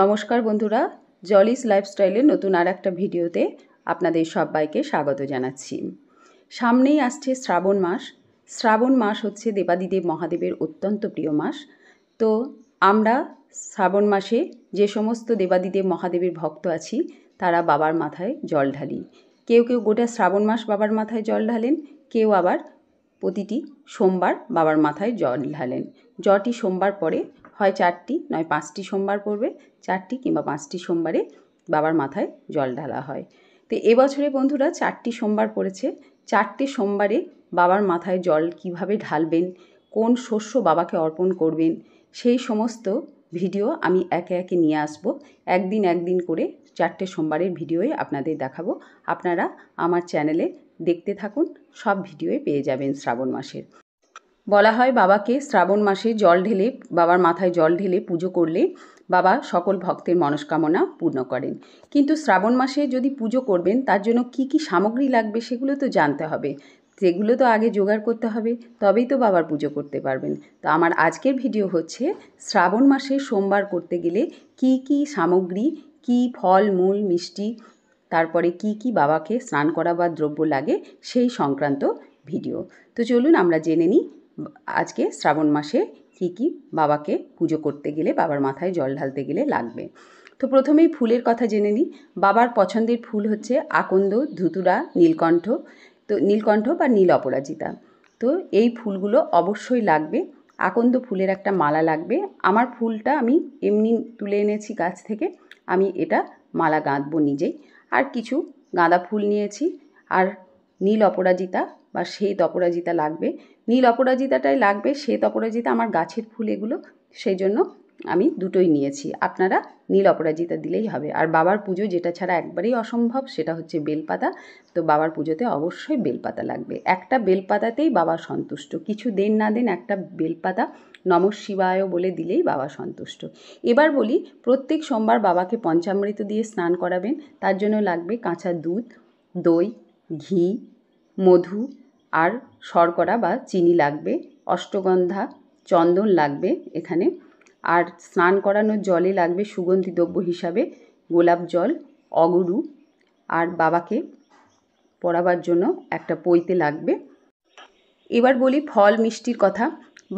নমস্কার বন্ধুরা, জলিস লাইফস্টাইলের নতুন আর একটা ভিডিওতে আপনাদের সবাইকে স্বাগত জানাচ্ছি। সামনেই আসছে শ্রাবণ মাস। শ্রাবণ মাস হচ্ছে দেবাদিদেব মহাদেবের অত্যন্ত প্রিয় মাস। তো আমরা শ্রাবণ মাসে যে সমস্ত দেবাদিদেব মহাদেবের ভক্ত আছি তারা বাবার মাথায় জল ঢালি। কেউ কেউ গোটা শ্রাবণ মাস বাবার মাথায় জল ঢালেন, কেউ আবার প্রতিটি সোমবার বাবার মাথায় জল ঢালেন। যটি সোমবার পরে হয় 4টি নয় 5টি সোমবার পড়বে, 4টি কিংবা 5টি সোমবারে বাবার মাথায় জল ঢালা হয়। তো এবছরে বন্ধুরা 4টি সোমবার পড়েছে। 4টে সোমবারে বাবার মাথায় জল কিভাবে ঢালবেন, কোন শস্য বাবাকে অর্পণ করবেন, সেই সমস্ত ভিডিও আমি একে একে নিয়ে আসব। একদিন করে 4টে সোমবারের ভিডিওই আপনাদের দেখাবো। আপনারা আমার চ্যানেলে দেখতে থাকুন, সব ভিডিওই পেয়ে যাবেন শ্রাবণ মাসের। বলা হয় বাবাকে শ্রাবণ মাসে জল ঢেলে, বাবার মাথায় জল ঢেলে পুজো করলে বাবা সকল ভক্তের মনস্কামনা পূর্ণ করেন। কিন্তু শ্রাবণ মাসে যদি পুজো করবেন তার জন্য কি কি সামগ্রী লাগবে সেগুলো তো জানতে হবে, সেগুলো তো আগে জোগাড় করতে হবে, তবেই তো বাবার পুজো করতে পারবেন। তো আমার আজকের ভিডিও হচ্ছে শ্রাবণ মাসে সোমবার করতে গেলে কি কি সামগ্রী, কি ফল মূল মিষ্টি, তারপরে কি কি বাবাকে স্নান করাবার দ্রব্য লাগে সেই সংক্রান্ত ভিডিও। তো চলুন আমরা জেনে নিই আজকে শ্রাবণ মাসে কি কি বাবাকে পুজো করতে গেলে, বাবার মাথায় জল ঢালতে গেলে লাগবে। তো প্রথমেই ফুলের কথা জেনে নিই। বাবার পছন্দের ফুল হচ্ছে আকন্দ, ধুতুরা, নীলকণ্ঠ। তো নীলকণ্ঠ বা নীল অপরাজিতা, তো এই ফুলগুলো অবশ্যই লাগবে। আকন্দ ফুলের একটা মালা লাগবে। আমার ফুলটা আমি এমনি তুলে এনেছি গাছ থেকে, আমি এটা মালা গাঁথবো নিজেই। আর কিছু গাঁদা ফুল নিয়েছি, আর নীল অপরাজিতা বা শ্বেত অপরাজিতা লাগবে। নীল অপরাজিতাটাই লাগবে, শ্বেত অপরাজিতা আমার গাছের ফুল এগুলো, সেই জন্য আমি দুটোই নিয়েছি। আপনারা নীল অপরাজিতা দিলেই হবে। আর বাবার পুজো যেটা ছাড়া একবারেই অসম্ভব সেটা হচ্ছে বেলপাতা। তো বাবার পুজোতে অবশ্যই বেলপাতা লাগবে। একটা বেলপাতাতেই বাবা সন্তুষ্ট, কিছু দেন না দেন একটা বেলপাতা নমঃ শিবায় বলে দিলেই বাবা সন্তুষ্ট। এবার বলি, প্রত্যেক সোমবার বাবাকে পঞ্চামৃত দিয়ে স্নান করাবেন। তার জন্য লাগবে কাঁচা দুধ, দই, ঘি, মধু আর শর্করা বা চিনি লাগবে, অষ্টগন্ধা, চন্দন লাগবে এখানে। আর স্নান করানোর জলে লাগবে সুগন্ধি দ্রব্য হিসাবে গোলাপ জল, অগুরু, আর বাবাকে পরাবার জন্য একটা পৈতে লাগবে। এবার বলি ফল মিষ্টির কথা।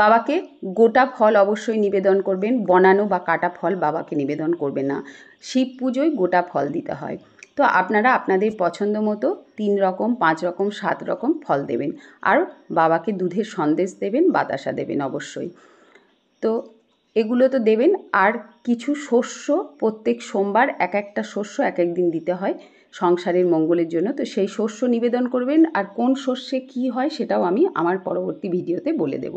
বাবাকে গোটা ফল অবশ্যই নিবেদন করবেন, বনানো বা কাটা ফল বাবাকে নিবেদন করবেন না। শিব পুজোয় গোটা ফল দিতে হয়। তো আপনারা আপনাদের পছন্দ মতো 3 রকম, 5 রকম, 7 রকম ফল দেবেন। আর বাবাকে দুধের সন্দেশ দেবেন, বাতাসা দেবেন অবশ্যই। তো এগুলো তো দেবেন। আর কিছু শস্য প্রত্যেক সোমবার এক একটা শস্য এক এক দিন দিতে হয় সংসারের মঙ্গলের জন্য। তো সেই শস্য নিবেদন করবেন, আর কোন শস্যে কি হয় সেটাও আমি আমার পরবর্তী ভিডিওতে বলে দেব।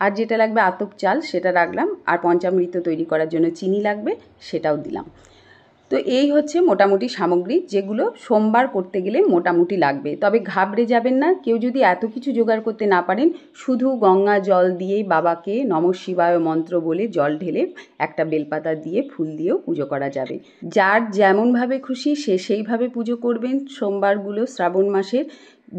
আর যেটা লাগবে আতপ চাল সেটা রাখলাম, আর পঞ্চামৃত তৈরি করার জন্য চিনি লাগবে, সেটাও দিলাম। তো এই হচ্ছে মোটামুটি সামগ্রী যেগুলো সোমবার করতে গেলে মোটামুটি লাগবে। তবে ঘাবড়ে যাবেন না, কেউ যদি এত কিছু জোগাড় করতে না পারেন, শুধু গঙ্গা জল দিয়েই বাবাকে নমঃ শিবায় মন্ত্র বলে জল ঢেলে একটা বেলপাতা দিয়ে ফুল দিয়েও পুজো করা যাবে। যার যেমনভাবে খুশি সে সেইভাবে পুজো করবেন। সোমবারগুলো শ্রাবণ মাসের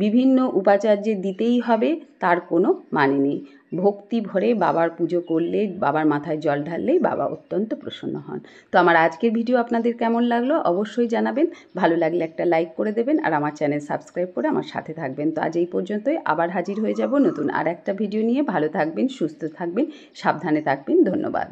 বিভিন্ন উপাচার্যে দিতেই হবে, তার কোনো মানে নেই। ভক্তি ভরে বাবার পুজো করলে, বাবার মাথায় জল ঢাললেই বাবা অত্যন্ত প্রসন্ন হন। তো আমার আজকের ভিডিও আপনাদের কেমন লাগলো অবশ্যই জানাবেন। ভালো লাগলে একটা লাইক করে দেবেন, আর আমার চ্যানেল সাবস্ক্রাইব করে আমার সাথে থাকবেন। তো আজ এই পর্যন্তই, আবার হাজির হয়ে যাব নতুন আর একটা ভিডিও নিয়ে। ভালো থাকবেন, সুস্থ থাকবেন, সাবধানে থাকবেন। ধন্যবাদ।